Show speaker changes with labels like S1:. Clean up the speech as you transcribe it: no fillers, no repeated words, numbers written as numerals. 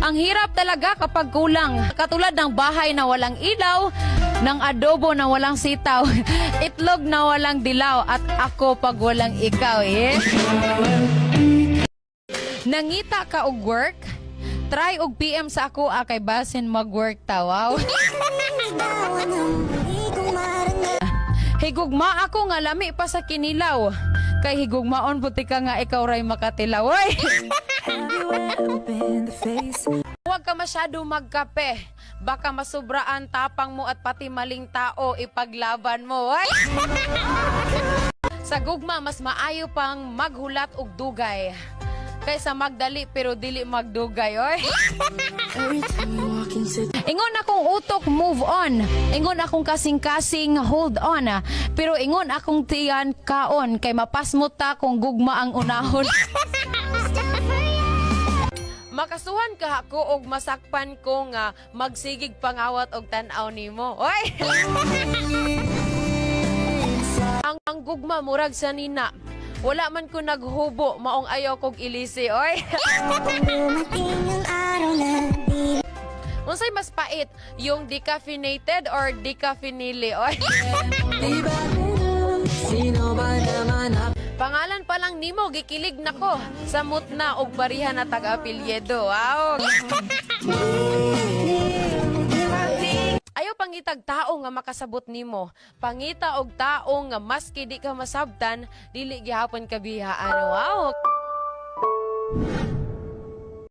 S1: Ang hirap talaga kapag kulang. Katulad ng bahay na walang ilaw, ng adobo na walang sitaw, itlog na walang dilaw, at ako pag walang ikaw, eh. Nangita ka og work? Try og PM sa ako kay basin mag-work tawaw. Higugma ako nga lami pa sa kinilaw. Kay higugmaon buti ka nga ikaw ray makatilaw. Oy. Huwag ka masyado magkape. Baka masubraan tapang mo at pati maling tao ipaglaban mo. Oy. Sa gugma mas maayo pang maghulat og dugay kaysa magdali pero dili magdugay. Oy. Ingon akong utok, move on. Ingon akong kasing-kasing, hold on. Pero ingon akong tiyan, kaon. Kay mapasmot ta kung gugma ang unahon. Makasuhan ka ako og masakpan ko nga magsigig pangawat og tan-aw nimo. Oy! ang gugma murag sa nina. Wala man ko naghubo, maong ayaw kog ilisi. Oy! Unsay mas pait, yung decaffeinated or decaffeinili? Oy. Pangalan pa lang nimo gikilig nako. Samot na og barihan na taga-apelyedo. Wow. Ayaw pangitag tao nga makasabot nimo. Pangita og tao nga maski di ka masabtan, dili gihapon kabihaan. Wow.